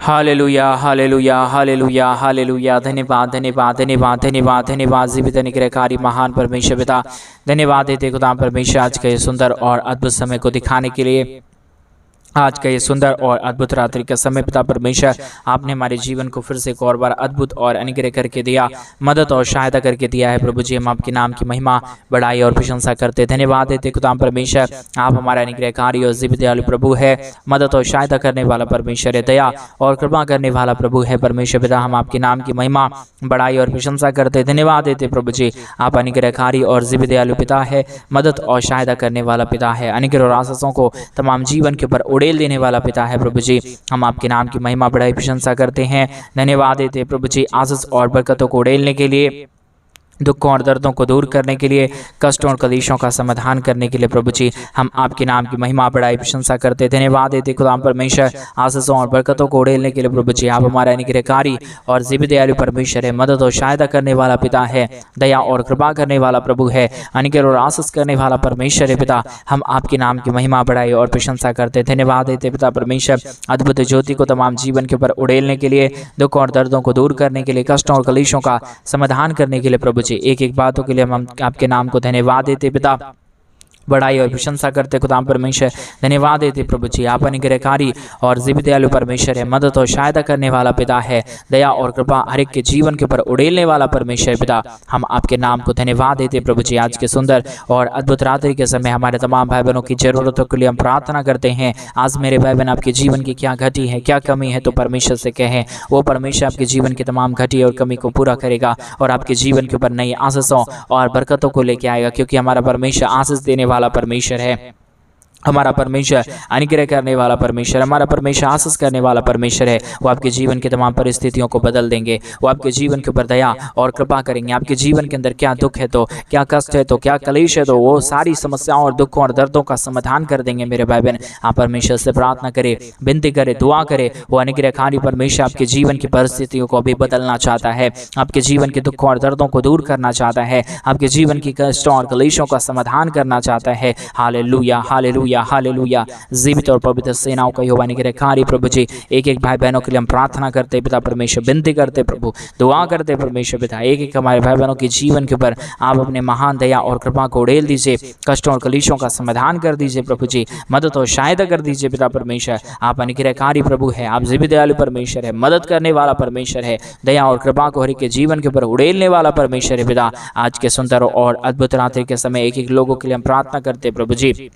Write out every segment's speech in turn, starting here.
Hallelujah hallelujah hallelujah hallelujah. धन्यवाद धन्यवाद धन्यवाद धन्यवाद धन्यवाद जीवित निग्रहकारी महान परमेश्वर पिता, धन्यवाद देते खुदा परमेश्वर आज के सुंदर और अद्भुत समय को दिखाने के लिए, आज का ये सुंदर और अद्भुत रात्रि का समय पिता परमेश्वर आपने हमारे जीवन को फिर से एक और बार अद्भुत और अनुग्रह करके दिया, मदद और सहायता करके दिया है। प्रभु जी हम आपके नाम की महिमा बड़ाई और प्रशंसा करते धन्यवाद देते खुदा परमेश्वर, आप हमारा अनुग्रहकारी और जीवित दयालु प्रभु है, मदद और सहायता करने वाला परमेश्वर है, दया और कृपा करने वाला प्रभु है। परमेश्वर पिता हम आपके नाम की महिमा बड़ाई और प्रशंसा करते धन्यवाद देते प्रभु जी, आप अनुग्रहकारी और जीवित दयालु पिता है, मदद और सहायता करने वाला पिता है, अनुग्रह और आशीषों को तमाम जीवन के ऊपर उड़ेल देने वाला पिता है। प्रभु जी हम आपके नाम की महिमा बड़ाई प्रशंसा करते हैं, धन्यवाद देते प्रभु जी आशीष और बरकतों को उड़ेलने के लिए, दुखों और दर्दों को दूर करने के लिए, कष्टों और कलेशों का समाधान करने के लिए प्रभु जी हम आपके नाम की महिमा बड़ाई प्रशंसा करते धन्यवाद देते खुदा परमेश्वर आशीषों और बरकतों को उड़ेलने के लिए। प्रभु जी आप हमारा अनुग्रहकारी और जीवित दयालु परमेश्वर है, मदद और सहायता करने वाला पिता है, दया और कृपा करने वाला प्रभु है, अनुग्रह और आशीष करने वाला परमेश्वर है पिता। हम आपके नाम की महिमा बड़ाई और प्रशंसा करते धन्यवाद देते पिता परमेश्वर अद्भुत ज्योति को तमाम जीवन के ऊपर उड़ेलने के लिए, दुख और दर्दों को दूर करने के लिए, कष्टों और कलेशों का समाधान करने के लिए प्रभु जी एक एक बातों के लिए हम आपके नाम को धन्यवाद देते पिता, बड़ाई और प्रशंसा करते खुदा परमेश्वर धन्यवाद देते प्रभु जी आप अनुग्रहकारी और जीवित दयालु परमेश्वर है, मदद और सहायता करने वाला पिता है, दया और कृपा हर एक के जीवन के ऊपर उड़ेलने वाला परमेश्वर पिता। हम आपके नाम को धन्यवाद देते प्रभु जी आज के सुंदर और अद्भुत रात्रि के समय हमारे तमाम भाई बहनों की जरूरतों के लिए हम प्रार्थना करते हैं। आज मेरे भाई बहन आपके जीवन की क्या घटी है, क्या कमी है, तो परमेश्वर से कहें, वो परमेश्वर आपके जीवन की तमाम घटी और कमी को पूरा करेगा और आपके जीवन के ऊपर नई आशीषों और बरकतों को लेके आएगा, क्योंकि हमारा परमेश्वर आशीष देने वाला परमेश्वर है, हमारा परमेश्वर अनुग्रह करने वाला परमेश्वर, हमारा परमेश्वर आशीष करने वाला परमेश्वर है। वो आपके जीवन की तमाम परिस्थितियों को बदल देंगे, वो आपके जीवन के ऊपर दया और कृपा करेंगे। आपके जीवन के अंदर क्या दुख है, तो क्या कष्ट है, तो क्या कलेश है, तो वो सारी समस्याओं और दुखों और दर्दों का समाधान कर देंगे। मेरे भाई बहन आप परमेश्वर से प्रार्थना करें, विनती करें, दुआ करें। वो अनुग्रहकारी परमेश्वर आपके जीवन की परिस्थितियों को भी बदलना चाहता है, आपके जीवन के दुखों और दर्दों को दूर करना चाहता है, आपके जीवन की कष्टों और कलेशों का समाधान करना चाहता है। Hallelujah hallelujah hallelujah. जीवित और पवित्र सेनाओं का यहोवा अनुग्रहकारी प्रभु जी एक एक भाई बहनों के लिए हम प्रार्थना करते पिता परमेश्वर, विनती करते प्रभु, दुआ करते परमेश्वर पिता, एक एक हमारे भाई बहनों के जीवन के ऊपर आप अपने महान दया और कृपा को उड़ेल दीजिए, कष्टों और कलेशों का समाधान कर दीजिए प्रभु जी, मदद और सहायता कर दीजिए पिता परमेश्वर। आप अनुग्रहकारी प्रभु है, आप जीवित दयालु परमेश्वर है, मदद करने वाला परमेश्वर है, दया और कृपा को हर एक के जीवन के ऊपर उड़ेलने वाला परमेश्वर है पिता। आज के सुंदर और अद्भुत रात्रि के समय एक एक लोगों के लिए हम प्रार्थना करते प्रभु जी,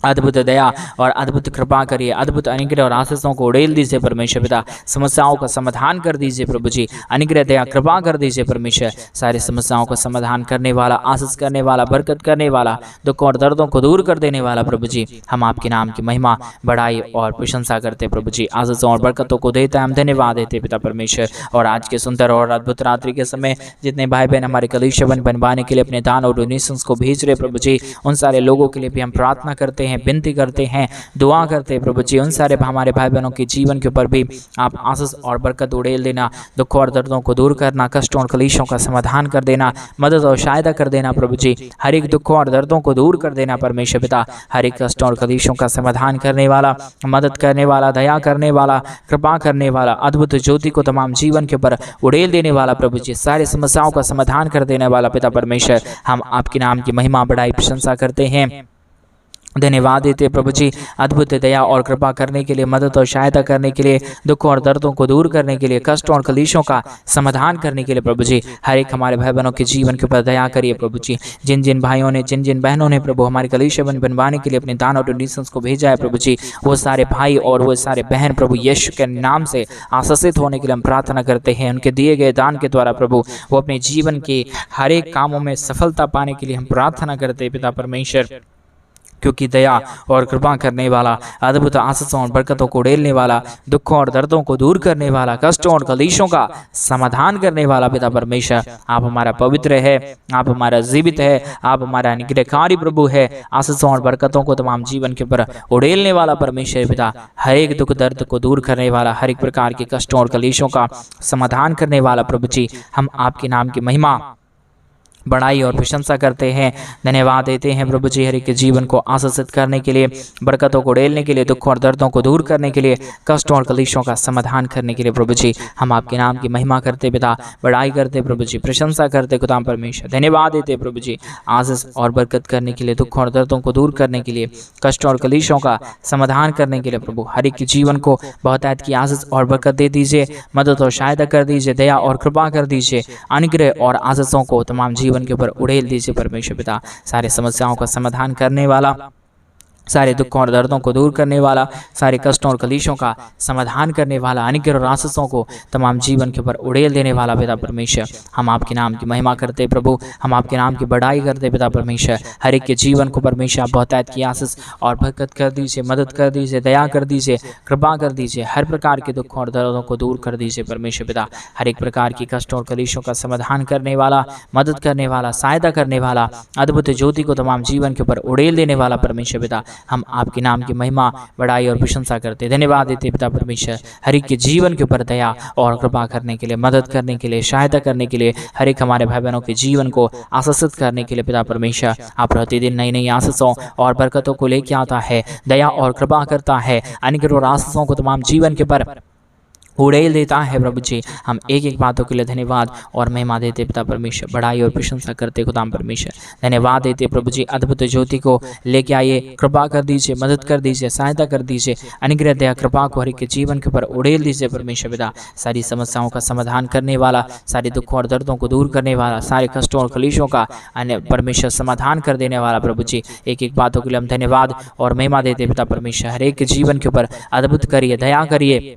अद्भुत दया और अद्भुत कृपा करिए, अद्भुत अनुग्रह और आशीषों को उड़ेल दीजिए परमेश्वर पिता, समस्याओं का समाधान कर दीजिए प्रभु जी, अनुग्रह दया कृपा कर दीजिए परमेश्वर। सारी समस्याओं का समाधान करने वाला, आशीष करने वाला, बरकत करने वाला, दुखों और दर्दों को दूर कर देने वाला प्रभु जी हम आपके नाम की महिमा बड़ाई और प्रशंसा करते प्रभु जी, आशीषों और बरकतों को देते हम धन्यवाद देते पिता परमेश्वर। और आज के सुंदर और अद्भुत रात्रि के समय जितने भाई बहन हमारे कलीसिया बनवाने के लिए अपने दान और डोनेशंस को भेज रहे प्रभु जी, उन सारे लोगों के लिए भी हम प्रार्थना करते हैं, विनती करते हैं, दुआ करते हैं प्रभु जी। उन सारे हमारे भाई बहनों के जीवन के ऊपर भी आप आशीष और बरकत उड़ेल देना, दुखों और दर्दों को दूर करना, कष्टों और कलेशों का समाधान कर देना, मदद और सहायता कर देना प्रभु जी, हर एक दुखों और दर्दों को दूर कर देना परमेश्वर पिता, हर एक कष्टों और कलेशों का समाधान करने वाला, मदद करने वाला, दया करने वाला, कृपा करने वाला, अद्भुत ज्योति को तमाम जीवन के ऊपर उड़ेल देने वाला प्रभु जी, सारी समस्याओं का समाधान कर देने वाला पिता परमेश्वर। हम आपके नाम की महिमा बड़ाई प्रशंसा करते हैं, धन्यवाद देते प्रभु जी अद्भुत दया और कृपा करने के लिए, मदद और सहायता करने के लिए, दुखों और दर्दों को दूर करने के लिए, कष्टों और कलेशों का समाधान करने के लिए प्रभु जी हर एक हमारे भाई बहनों के जीवन के ऊपर दया करिए प्रभु जी। जिन जिन भाइयों ने, जिन जिन बहनों ने प्रभु हमारे कलीसिया बनवाने के लिए अपने दान और डोनेशंस को भेजा है प्रभु जी, वो सारे भाई और वो सारे बहन प्रभु यीशु के नाम से आशीषित होने के लिए हम प्रार्थना करते हैं। उनके दिए गए दान के द्वारा प्रभु वो अपने जीवन के हर एक कामों में सफलता पाने के लिए हम प्रार्थना करते हैं पिता परमेश्वर, क्योंकि दया और कृपा करने वाला, अद्भुत आशीषों और बरकतों को उड़ेलने वाला, दुखों और दर्दों को दूर करने वाला, कष्टों और कलेशों का समाधान करने वाला पिता परमेश्वर आप हमारा पवित्र है, आप हमारा जीवित है, आप हमारा अनुग्रहकारी प्रभु है, आशीषों और बरकतों को तमाम जीवन के ऊपर उड़ेलने वाला परमेश्वर पिता, हर एक दुख दर्द को दूर करने वाला, हर एक प्रकार के कष्टों और कलेशों का समाधान करने वाला प्रभु जी हम आपके नाम की महिमा बड़ाई और प्रशंसा करते हैं, धन्यवाद देते हैं प्रभु जी हर एक के जीवन को आशीषित करने के लिए, बरकतों को उड़ेलने के लिए, दुख और दर्दों को दूर करने के लिए, कष्टों और कलेशों का समाधान करने के लिए प्रभु जी हम आपके नाम की महिमा करते पिता, बड़ाई करते प्रभु जी, प्रशंसा करते खुदा परमेश्वर, धन्यवाद देते प्रभु जी आशीष और बरकत करने के लिए, दुख और दर्दों को दूर करने के लिए, कष्टों और कलेशों का समाधान करने के लिए प्रभु हर एक के जीवन को बहुतायत की आशीष और बरकत दे दीजिए, मदद और सहायता कर दीजिए, दया और कृपा कर दीजिए, अनुग्रह और आशीषों को तमाम जीवन के ऊपर उड़ेल दीजिए परमेश्वर पिता, सारे समस्याओं का समाधान करने वाला, सारे दुखों और दर्दों को दूर करने वाला, सारे कष्टों और कलेशों का समाधान करने वाला, अनुग्रह और आशीषों को तमाम जीवन के ऊपर उड़ेल देने वाला पिता परमेश्वर, हम आपके नाम की महिमा करते प्रभु, हम आपके नाम की बड़ाई करते पिता परमेश्वर, हर एक के जीवन को परमेश्वर आप बहुतायत की आशीष और बरकत कर दीजिए, मदद कर दीजिए, दया कर दीजिए, कृपा कर दीजिए, हर प्रकार के दुखों और दर्दों को दूर कर दीजिए परमेश्वर पिता, हर एक प्रकार की कष्टों और कलेशों का समाधान करने वाला, मदद करने वाला, सहायता करने वाला, अद्भुत ज्योति को तमाम जीवन के ऊपर उड़ेल देने वाला परमेश्वर पिता, हम आपके नाम की महिमा, बड़ाई और प्रशंसा करते, धन्यवाद देते पिता परमेश्वर, हर एक के जीवन के ऊपर दया और कृपा करने के लिए, मदद करने के लिए, सहायता करने के लिए, हर एक हमारे भाई बहनों के जीवन को आशीषित करने के लिए पिता परमेश्वर, आप प्रतिदिन नई नई आशीषों और बरकतों को लेके आता है, दया और कृपा करता है, अनुग्रह और आशीषों को तमाम जीवन के ऊपर उड़ेल देता है प्रभु जी, हम एक एक बातों के लिए धन्यवाद और महिमा देते पिता परमेश्वर, बड़ाई और प्रशंसा करते खुदाम परमेश्वर, धन्यवाद देते प्रभु जी, अद्भुत ज्योति को लेके आइए, कृपा कर दीजिए, मदद कर दीजिए, सहायता कर दीजिए, अनुग्रह दया कृपा को हर एक के जीवन के ऊपर उड़ेल दीजिए परमेश्वर पिता, सारी समस्याओं का समाधान करने वाला, सारे दुखों और दर्दों को दूर करने वाला, सारे कष्टों और कलेशों का परमेश्वर समाधान कर देने वाला प्रभु जी, एक एक बातों के लिए हम धन्यवाद और महिमा देते पिता परमेश्वर, हर एक के जीवन के ऊपर अद्भुत करिए, दया करिए,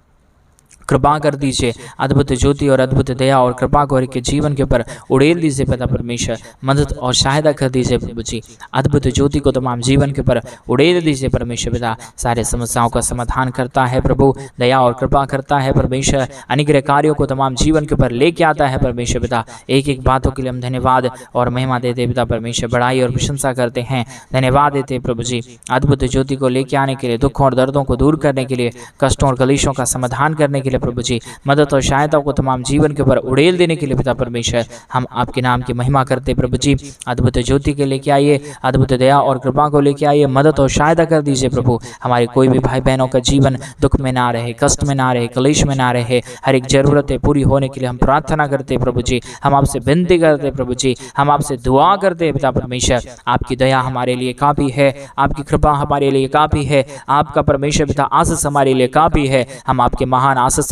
कृपा कर दीजिए, अद्भुत ज्योति और अद्भुत दया और कृपा को के जीवन के ऊपर उड़ेल दीजिए पिता परमेश्वर, मदद और सहायता कर दीजिए प्रभु जी, अद्भुत ज्योति को तमाम जीवन के ऊपर उड़ेल दीजिए परमेश्वर पिता, सारे समस्याओं का समाधान करता है प्रभु, दया और कृपा करता है परमेश्वर, अनुग्रह कार्यों को तमाम जीवन के ऊपर लेके आता है परमेश्वर पिता, एक एक बातों के लिए हम धन्यवाद और महिमा देते पिता परमेश्वर, बड़ाई और प्रशंसा करते हैं, धन्यवाद देते प्रभु जी, अद्भुत ज्योति को लेके आने के लिए, दुखों और दर्दों को दूर करने के लिए, कष्टों और कलेशों का समाधान करने के लिए प्रभु जी, मदद और सहायता को तमाम जीवन के ऊपर उड़ेल देने के लिए पिता परमेश्वर, हम आपके नाम की महिमा करते प्रभु जी, अद्भुत ज्योति के लेके आइए, अद्भुत दया और कृपा को लेके आइए, मदद और सहायता कर दीजिए प्रभु, हमारे कोई भी भाई बहनों का जीवन दुख में ना रहे, कष्ट में ना रहे, कलेश में ना रहे, हर एक जरूरतें पूरी होने के लिए हम प्रार्थना करते प्रभु जी, हम आपसे विनती करते प्रभु जी, हम आपसे दुआ करते पिता परमेश्वर, आपकी दया हमारे लिए काफ़ी है, आपकी कृपा हमारे लिए काफ़ी है, आपका परमेश्वर पिता आशीष हमारे लिए काफ़ी है, हम आपके महान आशीषों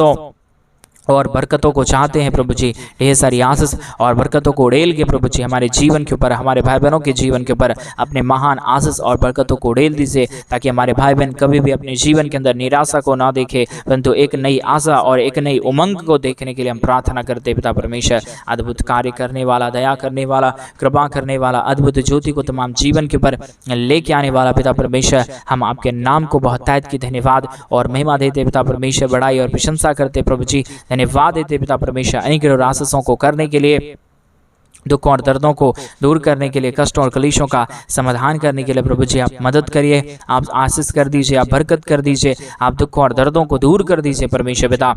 और बरकतों को चाहते हैं प्रभु जी, ढेर सारी आशीष और बरकतों को उड़ेल के प्रभु जी हमारे जीवन के ऊपर, हमारे भाई बहनों के जीवन के ऊपर अपने महान आशीष और बरकतों को उड़ेल दीजिए, ताकि हमारे भाई बहन कभी भी अपने जीवन के अंदर निराशा को ना देखे, परंतु एक नई आशा और एक नई उमंग को देखने के लिए हम प्रार्थना करते पिता परमेश्वर, अद्भुत कार्य करने वाला, दया करने वाला, कृपा करने वाला, अद्भुत ज्योति को तमाम जीवन के ऊपर लेके आने वाला पिता परमेश्वर, हम आपके नाम को बहुतायत की धन्यवाद और महिमा देते पिता परमेश्वर, बड़ाई और प्रशंसा करते प्रभु जी, धन्यवाद देते पिता परमेश्वर, अनुग्रह और आशीषों को करने के लिए, दुखों और दर्दों को दूर करने के लिए, कष्टों और कलेशों का समाधान करने के लिए प्रभु जी आप मदद करिए, आप आशीष कर दीजिए, आप बरकत कर दीजिए, आप दुखों और दर्दों को दूर कर दीजिए परमेश्वर पिता,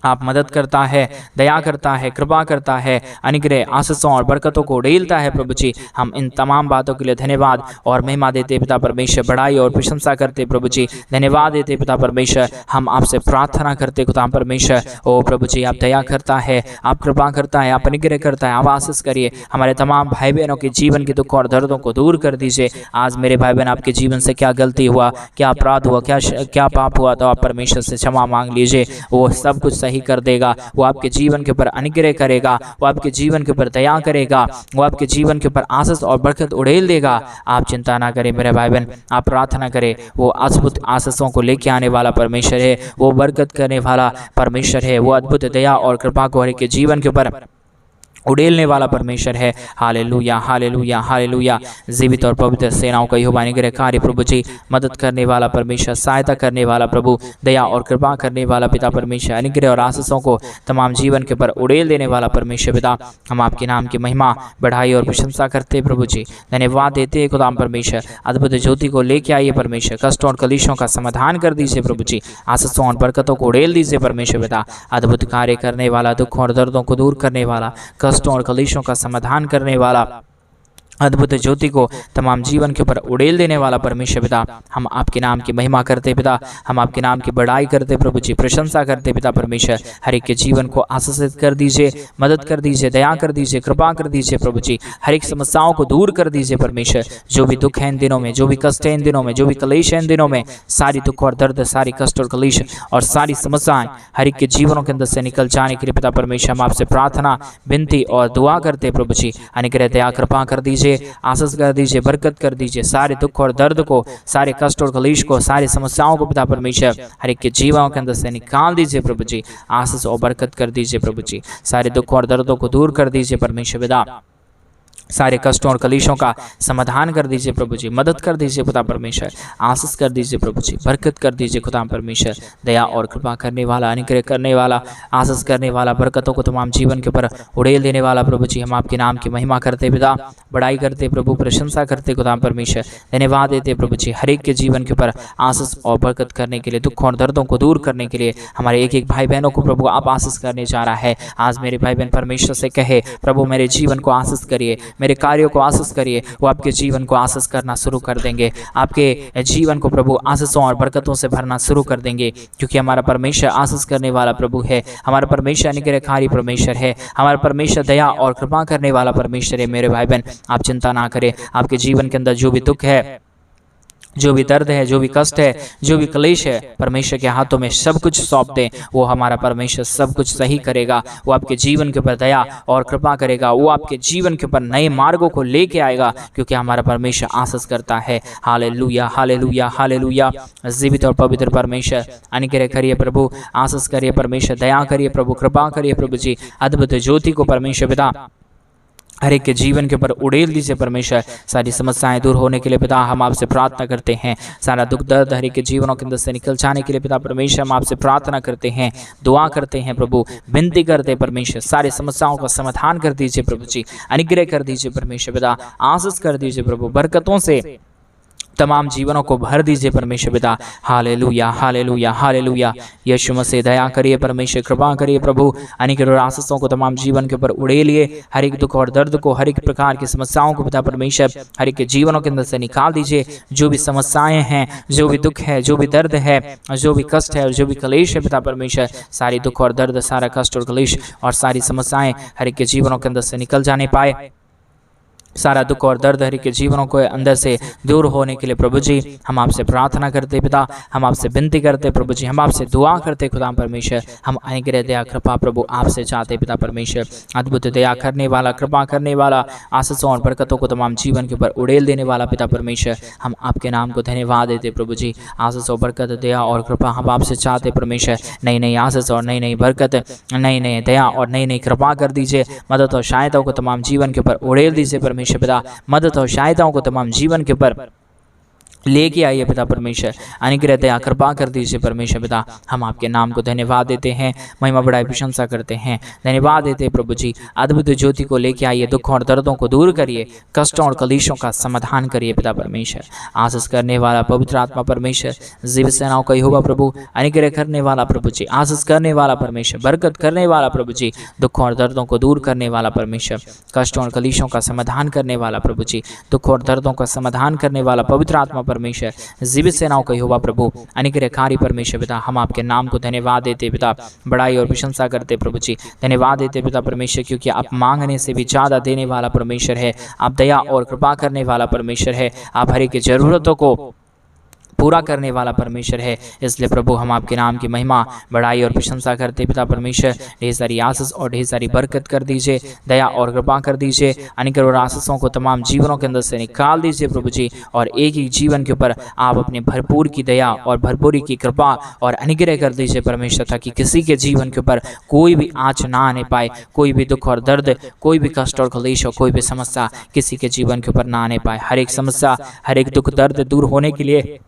आप मदद करता है, दया करता है, कृपा करता है, अनुग्रह आशीषों और बरकतों को उड़ेलता है प्रभु जी, हम इन तमाम बातों के लिए धन्यवाद और महिमा देते पिता परमेश्वर, बड़ाई और प्रशंसा करते प्रभु जी, धन्यवाद देते पिता परमेश्वर, हम आपसे प्रार्थना करते खुदा परमेश्वर, ओ प्रभु जी आप दया करता है, आप कृपा करता है, आप अनुग्रह करता है, आप आशीष करिए, हमारे तमाम भाई बहनों के जीवन के दुख और दर्दों को दूर कर दीजिए। आज मेरे भाई बहन आपके जीवन से क्या गलती हुआ, क्या अपराध हुआ, क्या पाप हुआ, तो आप परमेश्वर से क्षमा मांग लीजिए, वो सब कुछ सही कर देगा, वो आपके जीवन के ऊपर अनुग्रह करेगा, वो आपके जीवन के ऊपर दया करेगा, वो आपके जीवन के ऊपर आशीष और बरकत उड़ेल देगा। आप चिंता ना करें मेरे भाई बहन, आप प्रार्थना करें, वो अद्भुत आशीषों को लेके आने वाला परमेश्वर है, वो बरकत करने वाला परमेश्वर है, वो अद्भुत दया और कृपा को हर एक के जीवन के ऊपर उड़ेलने वाला परमेश्वर है। Hallelujah hallelujah hallelujah. जीवित और पवित्र सेनाओं का यहोवा अनुग्रह कार्य प्रभु जी, मदद करने वाला परमेश्वर, सहायता करने वाला प्रभु, दया और कृपा करने वाला पिता परमेश्वर, अनुग्रह और आशीषों को तमाम जीवन के ऊपर उड़ेल देने वाला परमेश्वर पिता, हम आपके नाम की महिमा, बढ़ाई और प्रशंसा करते प्रभु जी, धन्यवाद देते हैं खुदा परमेश्वर। अद्भुत ज्योति को लेके आइए परमेश्वर, कष्टों और कलेशों का समाधान कर दीजिए प्रभु जी, आशीषों और बरकतों को उड़ेल दीजिए परमेश्वर पिता। अद्भुत कार्य करने वाला, दुखों और दर्दों को दूर करने वाला, कष्ट कष्टों और कलेशों का समाधान करने वाला, अद्भुत ज्योति को तमाम जीवन के ऊपर उड़ेल देने वाला परमेश्वर पिता, हम आपके नाम की महिमा करते पिता, हम आपके नाम की बड़ाई करते प्रभु जी, प्रशंसा करते पिता परमेश्वर। हर एक के जीवन को आशीषित कर दीजिए, मदद कर दीजिए, दया कर दीजिए, कृपा कर दीजिए प्रभु जी। हर एक समस्याओं को दूर कर दीजिए परमेश्वर। जो भी दुख है इन दिनों में, जो भी कष्ट है इन दिनों में, जो भी कलेश है इन दिनों में, सारी दुख और दर्द, सारी कष्ट और कलेश और सारी समस्याएं हर एक के जीवनों के अंदर से निकल जाने के लिए पिता परमेश्वर हम आपसे प्रार्थना, विनती और दुआ करते प्रभु जी। अनुग्रह दया कृपा कर दीजिए, आशीष कर दीजिए, बरकत कर दीजिए। सारे दुख और दर्द को, सारे कष्ट और कलेश को, सारी समस्याओं को पिता परमेश्वर हर एक के जीवों के अंदर से निकाल दीजिए प्रभु जी। आशीष और बरकत कर दीजिए प्रभु जी। सारे दुख और दर्दों को दूर कर दीजिए परमेश्वर पिता। सारे कष्टों और कलेशों का समाधान कर दीजिए प्रभु जी। मदद कर दीजिए खुदा परमेश्वर, आशीष कर दीजिए प्रभु जी, बरकत कर दीजिए खुदा परमेश्वर। दया और कृपा करने वाला, अनुग्रह करने वाला, आशीष करने वाला, बरकतों को तमाम जीवन के ऊपर उड़ेल देने वाला प्रभु जी, हम आपके नाम की महिमा करते पिता, बड़ाई करते प्रभु, प्रशंसा करते खुदा परमेश्वर। धन्यवाद देते प्रभु जी हर एक के जीवन के ऊपर आशीष और बरकत करने के लिए, दुख और दर्दों को दूर करने के लिए। हमारे एक एक भाई बहनों को प्रभु आप आशीष करने जा रहा है। आज मेरे भाई बहन परमेश्वर से कहे प्रभु मेरे जीवन को आशीष करिए, मेरे कार्यों को आशीष करिए। वो आपके जीवन को आशीष करना शुरू कर देंगे, आपके जीवन को प्रभु आशीषों और बरकतों से भरना शुरू कर देंगे, क्योंकि हमारा परमेश्वर आशीष करने वाला प्रभु है। हमारा परमेश्वर अनुग्रहकारी परमेश्वर है। हमारा परमेश्वर दया और कृपा करने वाला परमेश्वर है। मेरे भाई बहन आप चिंता ना करें। आपके जीवन के अंदर जो भी दुख है, जो भी दर्द है, जो भी कष्ट है, जो भी क्लेश है, परमेश्वर के हाथों में सब कुछ सौंप दें। वो हमारा परमेश्वर सब कुछ सही करेगा। वो आपके जीवन के ऊपर दया और कृपा करेगा। वो आपके जीवन के ऊपर नए मार्गों को लेके आएगा, क्योंकि हमारा परमेश्वर आशीष करता है। Hallelujah, hallelujah, hallelujah. जीवित और पवित्र परमेश्वर अनुग्रह करिए प्रभु, आशीष करिए परमेश्वर, दया करिए प्रभु, कृपा करिए प्रभु जी। अद्भुत ज्योति को परमेश्वर पिता हर एक के जीवन के ऊपर उड़ेल दीजिए परमेश्वर। सारी समस्याएं दूर होने के लिए पिता हम आपसे प्रार्थना करते हैं। सारा दुख दर्द हर एक के जीवनों के अंदर से निकल जाने के लिए पिता परमेश्वर हम आपसे प्रार्थना करते हैं, दुआ करते हैं प्रभु, विनती करते हैं परमेश्वर। सारी समस्याओं का समाधान कर दीजिए प्रभु जी, अनुग्रह कर दीजिए परमेश्वर पिता, आशीष कर दीजिए प्रभु, बरकतों से तमाम जीवनों को भर दीजिए परमेश्वर पिता। Hallelujah, hallelujah, hallelujah. Yeshu Masih दया करिए परमेश्वर, कृपा करिए प्रभु, अनुग्रह और आशीषों को तमाम जीवन के ऊपर उड़ेलिए। हर एक दुख और दर्द को, हर एक प्रकार की समस्याओं को पिता परमेश्वर हर एक के जीवनों के अंदर से निकाल दीजिए। जो भी समस्याएं हैं, जो भी दुख है, जो भी दर्द है, जो भी कष्ट है और जो भी क्लेश है पिता परमेश्वर, सारी दुख और दर्द, सारा कष्ट और क्लेश और सारी समस्याएं हर एक के जीवनों के अंदर से निकल जाने पाए। सारा दुख और दर्द हर एक के जीवनों को अंदर से दूर होने के लिए प्रभु जी हम आपसे प्रार्थना करते पिता, हम आपसे विनती करते प्रभु जी, हम आपसे दुआ करते खुदा परमेश्वर। हम अनुग्रह दया कृपा प्रभु आपसे चाहते पिता परमेश्वर। अद्भुत दया करने वाला, कृपा करने वाला, आशीषों और बरकतों को तमाम जीवन के ऊपर उड़ेल देने वाला पिता परमेश्वर, हम आपके नाम को धन्यवाद देते प्रभु जी। आशीष और बरकत, दया और कृपा हम आपसे चाहते परमेश्वर। नई नई आशीष और नई नई बरकत, नई नई दया और नई नई कृपा कर दीजिए। मदद और सहायताओं को तमाम जीवन के ऊपर उड़ेल दीजिए परमेश्वर पिता। मदद और सहायताओं को तमाम जीवन के ऊपर लेके आइए पिता परमेश्वर। अनुग्रह दया कृपा कर दीजिए परमेश्वर पिता। हम आपके नाम को धन्यवाद देते हैं, महिमा बड़ाई प्रशंसा करते हैं, धन्यवाद देते हैं प्रभु जी। अद्भुत ज्योति को लेके आइए, दुखों और दर्दों को दूर करिए, कष्टों और कलेशों का समाधान करिए पिता परमेश्वर। आशीष करने वाला पवित्र आत्मा परमेश्वर, जीवित सेनाओं का यहोवा प्रभु, अनुग्रह करने वाला प्रभु जी, आशीष करने वाला परमेश्वर, बरकत करने वाला प्रभु जी, दुखों और दर्दों को दूर करने वाला परमेश्वर, कष्टों और कलेशों का समाधान करने वाला प्रभु जी, दुखों और दर्दों का समाधान करने वाला पवित्र आत्मा परमेश्वर, जीवित सेनाओं का यहोवा प्रभु, अनुग्रहकारी परमेश्वर पिता। हम आपके नाम को धन्यवाद देते पिता, बड़ाई और प्रशंसा करते प्रभु जी, धन्यवाद देते पिता परमेश्वर, क्योंकि आप मांगने से भी ज़्यादा देने वाला परमेश्वर है। आप दया और कृपा करने वाला परमेश्वर है। आप हर एक की जरूरतों को पूरा करने वाला परमेश्वर है। इसलिए प्रभु हम आपके नाम की महिमा, बड़ाई और प्रशंसा करते पिता परमेश्वर। ढेर सारी आशीष और ढेर सारी बरकत कर दीजिए, दया और कृपा कर दीजिए। अनुग्रह और आशीषों को तमाम जीवनों के अंदर से निकाल दीजिए प्रभु जी, और एक ही जीवन के ऊपर आप अपने भरपूर की दया और भरपूरी की कृपा और अनुग्रह कर दीजिए परमेश्वर, ताकि किसी के जीवन के ऊपर कोई भी आँच ना आने पाए, कोई भी दुख और दर्द, कोई भी कष्ट और क्लेश और कोई भी समस्या किसी के जीवन के ऊपर ना आने पाए। हर एक समस्या, हर एक दुख दर्द दूर होने के लिए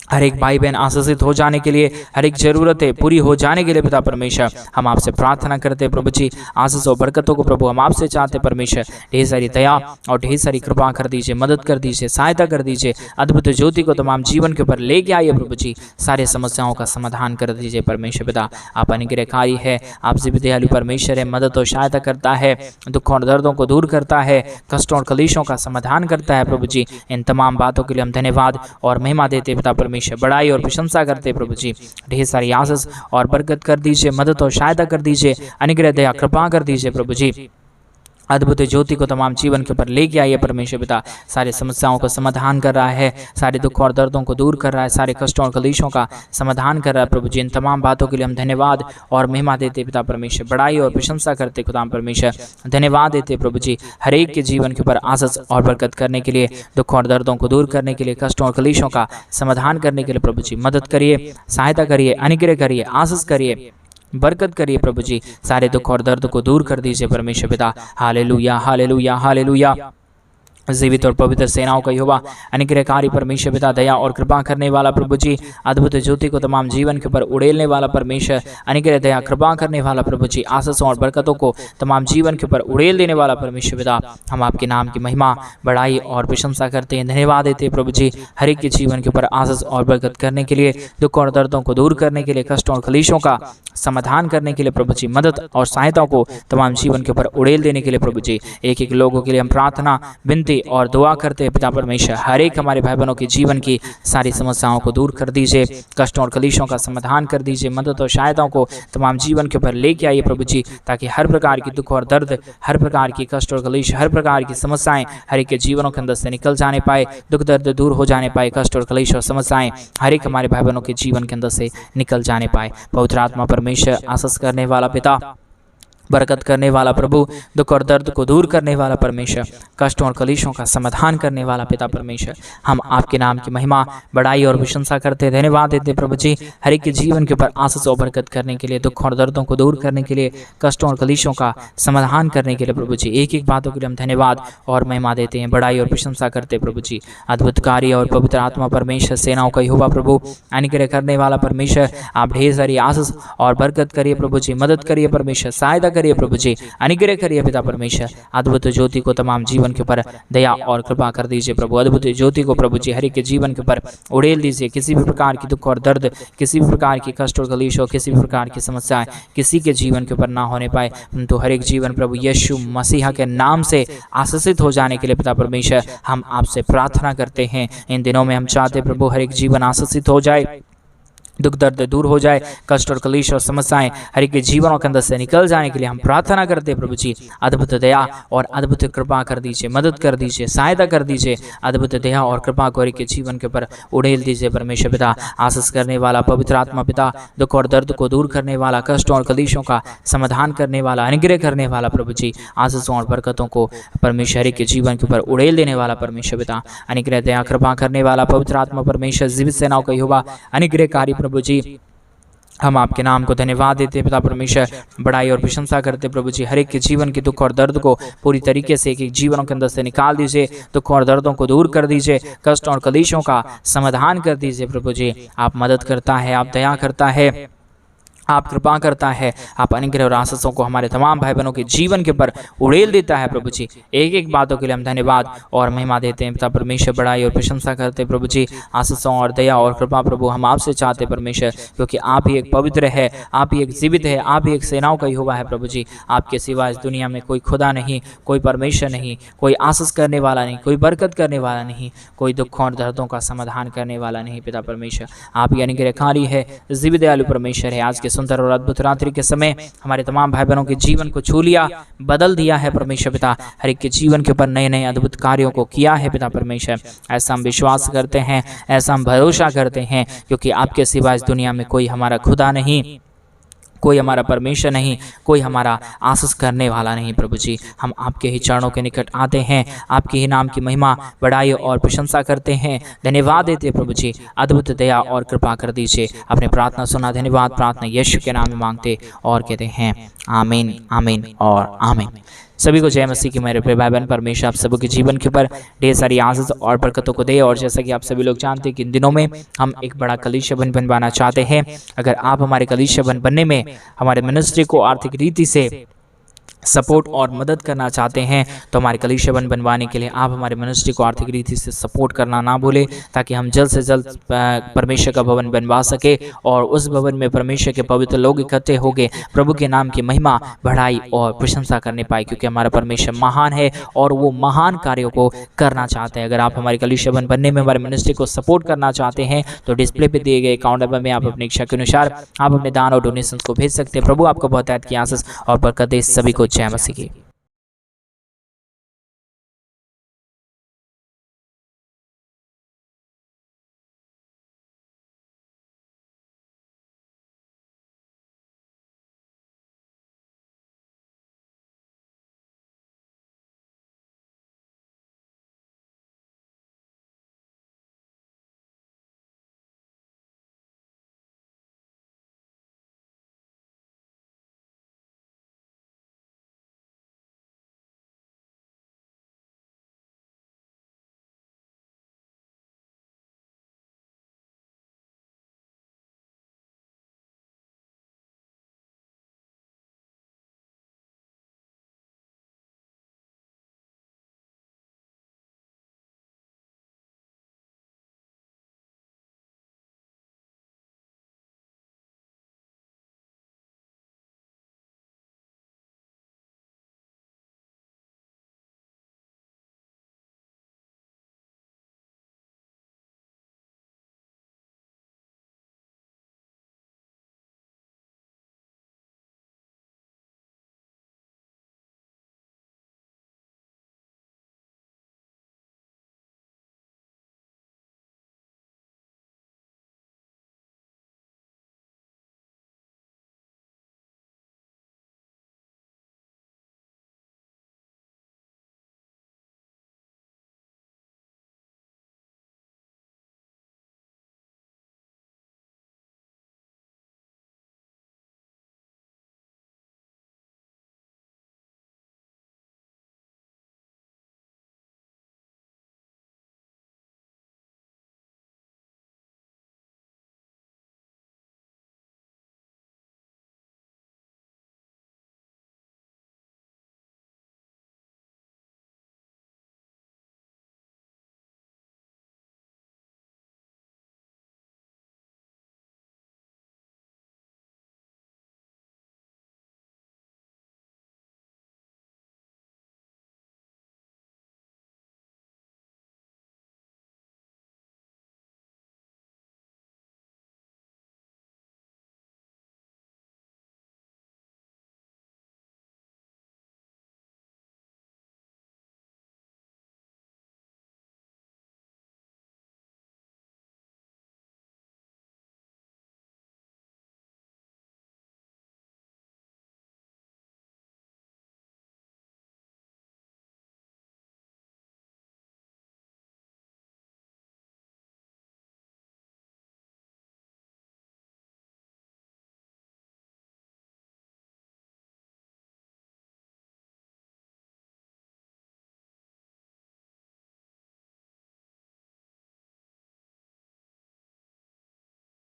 हर एक भाई बहन आशीषित हो जाने के लिए, हर एक जरूरतें पूरी हो जाने के लिए पिता परमेश्वर हम आपसे प्रार्थना करते हैं प्रभु जी। आशीष और बरकतों को प्रभु हम आपसे चाहते परमेश्वर। ढेर सारी दया और ढेर सारी कृपा कर दीजिए, मदद कर दीजिए, सहायता कर दीजिए। अद्भुत ज्योति को तमाम जीवन के ऊपर लेके आइए प्रभु जी। सारे समस्याओं का समाधान कर दीजिए परमेश्वर पिता। आप अनुग्रहकारी है, आपसे भी दयालु परमेश्वर है, मदद और सहायता करता है, दुख और दर्दों को दूर करता है, कष्टों और कलेशों का समाधान करता है प्रभु जी। इन तमाम बातों के लिए हम धन्यवाद और महिमा देते पिता परमेश्वर, बड़ाई और प्रशंसा करते प्रभु जी। ढेर सारी आशीष और बरकत कर दीजिए, मदद और सहायता कर दीजिए, अनुग्रह दया कृपा कर दीजिए प्रभु जी। अद्भुत ज्योति को तमाम जीवन के ऊपर लेके आइए परमेश्वर पिता। सारी समस्याओं का समाधान कर रहा है, सारे दुख और दर्दों को दूर कर रहा है, सारे कष्टों और कलेशों का समाधान कर रहा है प्रभु जी। इन तमाम बातों के लिए हम धन्यवाद और महिमा देते पिता परमेश्वर, बड़ाई और प्रशंसा करते खुदा परमेश्वर, धन्यवाद देते प्रभु जी। हर एक के जीवन के ऊपर आशीष और बरकत करने के लिए, दुख और दर्दों को दूर करने के लिए, कष्टों और कलेशों का समाधान करने के लिए प्रभु जी मदद करिए, सहायता करिए, अनुग्रह करिए, आशीष करिए, बरकत करिए प्रभु जी। सारे दुख और दर्द को दूर कर दीजिए परमेश्वर पिता। Hallelujah, hallelujah, hallelujah. जीवित और पवित्र सेनाओं का यहोवा, अनुग्रहकारी परमेश्वर पिता, दया और कृपा करने वाला प्रभु जी, अद्भुत ज्योति को तमाम जीवन के ऊपर उड़ेलने वाला परमेश्वर, अनुग्रह दया कृपा करने वाला प्रभु जी, आशीषों और बरकतों को तमाम जीवन के ऊपर उड़ेल देने वाला परमेश्वर पिता, हम आपके नाम की महिमा, बड़ाई और प्रशंसा करते हैं, धन्यवाद देते हैं प्रभु जी। हर एक के जीवन के ऊपर आशीष और बरकत करने के लिए, दुख और दर्दों को दूर करने के लिए, कष्टों और कलेशों का समाधान करने के लिए प्रभु जी, मदद और सहायता को तमाम जीवन के ऊपर उड़ेल देने के लिए प्रभु जी। एक एक लोगों के लिए हम प्रार्थना, विनती और दुआ करते हैं पिता परमेश्वर। हर एक हमारे भाई बहनों के जीवन की सारी समस्याओं को दूर कर दीजिए, कष्टों और कलेशों का समाधान कर दीजिए, मदद और सहायताओं को तमाम जीवन के ऊपर लेके आइए प्रभु जी, ताकि हर प्रकार की दुख और दर्द, हर प्रकार की कष्ट और कलेश, हर प्रकार की समस्याएं हर एक के जीवनों के अंदर से निकल जाने पाए, दुख दर्द दूर हो जाने पाए, कष्ट और कलेश और समस्याएं हर एक हमारे भाई बहनों के जीवन के अंदर से निकल जाने पाए। पवित्र आत्मा परमेश्वर, आशीष करने वाला पिता, बरकत करने वाला प्रभु, दुख और दर्द को दूर करने वाला परमेश्वर, कष्टों और कलेशों का समाधान करने वाला पिता परमेश्वर, हम आपके नाम की महिमा, बड़ाई और प्रशंसा करते, धन्यवाद देते प्रभु जी। हर एक के जीवन के ऊपर आशीष और बरकत करने के लिए, दुख और दर्दों को दूर करने के लिए, कष्टों और कलेशों का समाधान करने के लिए प्रभु जी, एक एक बातों के लिए हम धन्यवाद और महिमा देते हैं, बड़ाई और प्रशंसा करते प्रभु जी। अद्भुत कार्य और पवित्र आत्मा परमेश्वर, सेनाओं का यहोवा प्रभु, अनुग्रह करने वाला परमेश्वर, आप ढेर सारी आशीष और बरकत करिए प्रभु जी, मदद करिए परमेश्वर, सहायता करिए प्रभु जी, अनुग्रह करिए पिता परमेश्वर। अद्भुत ज्योति को तमाम जीवन के ऊपर दया और कृपा कर दीजिए प्रभु। अद्भुत ज्योति को प्रभु जी हर एक के जीवन के ऊपर उड़ेल दीजिए। किसी भी प्रकार की दुख और दर्द, किसी भी प्रकार की कष्ट और कलेश, किसी भी प्रकार की समस्याएं किसी के जीवन के ऊपर ना होने पाए, परंतु हर एक जीवन प्रभु यीशु मसीहा के नाम से आशीषित हो जाने के लिए पिता परमेश्वर हम आपसे प्रार्थना करते हैं। इन दिनों में हम चाहते प्रभु हर एक जीवन आशीषित हो जाए, दुख दर्द दूर हो जाए, कष्ट और कलेश और समस्याएं हर एक के जीवनों के अंदर से निकल जाने के लिए हम प्रार्थना करते हैं प्रभु जी। अद्भुत दया और अद्भुत कृपा कर दीजिए, मदद कर दीजिए, सहायता कर दीजिए। अद्भुत दया और कृपा को हर एक के जीवन के ऊपर उड़ेल दीजिए परमेश्वर पिता। आशीष करने वाला पवित्र आत्मा पिता, दुख और दर्द को दूर करने वाला, कष्टों और कलेशों का समाधान करने वाला, अनुग्रह करने वाला प्रभु जी, आशीषों और बरकतों को परमेश्वर हर एक के जीवन के ऊपर उड़ेल देने वाला परमेश्वर पिता, अनुग्रह दया कृपा करने वाला पवित्र आत्मा परमेश्वर, जीवित सेनाओं का यहोवा, अनुग्रहकारी प्रभु जी, हम आपके नाम को धन्यवाद देते पिता परमेश्वर, बड़ाई और प्रशंसा करते प्रभु जी। हर एक के जीवन के दुख और दर्द को पूरी तरीके से एक एक जीवनों के अंदर से निकाल दीजिए, दुख और दर्दों को दूर कर दीजिए, कष्ट और कलेशों का समाधान कर दीजिए प्रभु जी। आप मदद करता है, आप दया करता है, आप कृपा करता है, आप अनुग्रह और आशीषों को हमारे तमाम भाई बहनों के जीवन के ऊपर उड़ेल देता है प्रभु जी। एक एक बातों के लिए हम धन्यवाद और महिमा देते हैं पिता परमेश्वर, बड़ाई और प्रशंसा करते प्रभु जी। आशीषों और दया और कृपा प्रभु हम आपसे चाहते परमेश्वर, क्योंकि आप ही एक पवित्र है, आप ही एक जीवित है, आप ही एक सेनाओं का यहोवा है प्रभु जी। आपके सिवा इस दुनिया में कोई खुदा नहीं, कोई परमेश्वर नहीं, कोई आशीष करने वाला नहीं, कोई बरकत करने वाला नहीं, कोई दुख और दर्दों का समाधान करने वाला नहीं पिता परमेश्वर। आप ही अनुग्रहकारी है, जीवित दयालु परमेश्वर है। आज के सुंदर और अद्भुत रात्रि के समय हमारे तमाम भाई बहनों के जीवन को छू लिया, बदल दिया है परमेश्वर पिता। हर एक के जीवन के ऊपर नए नए अद्भुत कार्यों को किया है पिता परमेश्वर। ऐसा हम विश्वास करते हैं, ऐसा हम भरोसा करते हैं, क्योंकि आपके सिवा इस दुनिया में कोई हमारा खुदा नहीं, कोई हमारा परमेश्वर नहीं, कोई हमारा आशीष करने वाला नहीं प्रभु जी। हम आपके ही चरणों के निकट आते हैं, आपके ही नाम की महिमा, बड़ाई और प्रशंसा करते हैं, धन्यवाद देते हैं प्रभु जी। अद्भुत दया और कृपा कर दीजिए। अपने प्रार्थना सुना, धन्यवाद। प्रार्थना यीशु के नाम में मांगते और कहते हैं आमीन, आमीन और आमीन। सभी को जय मसीह की मेरे प्रिय भाई बहन, परमेश्वर आप सभी के जीवन के ऊपर ढेर सारी आशीष और बरकतों को दे। और जैसा कि आप सभी लोग जानते हैं कि इन दिनों में हम एक बड़ा कलीसिया बनवाना चाहते हैं। अगर आप हमारे कलीसिया बनने में हमारे मिनिस्ट्री को आर्थिक रीति से सपोर्ट और मदद करना चाहते हैं तो हमारे कलीसिया बनवाने के लिए आप हमारे मिनिस्ट्री को आर्थिक रीति से सपोर्ट करना ना भूलें, ताकि हम जल्द से जल्द परमेश्वर का भवन बनवा सके और उस भवन में परमेश्वर के पवित्र लोग इकट्ठे होकर प्रभु के नाम की महिमा बढ़ाई और प्रशंसा करने पाए, क्योंकि हमारा परमेश्वर महान है और वो महान कार्यों को करना चाहते हैं। अगर आप हमारे कलीसिया बनने में हमारे मिनिस्ट्री को सपोर्ट करना चाहते हैं तो डिस्प्ले पे दिए गए अकाउंट नंबर में आप अपनी इच्छा के अनुसार आप अपने दान और डोनेशन को भेज सकते हैं। प्रभु आपको बहुत की आशीष और बरकत दे। सभी को जय मसीह की।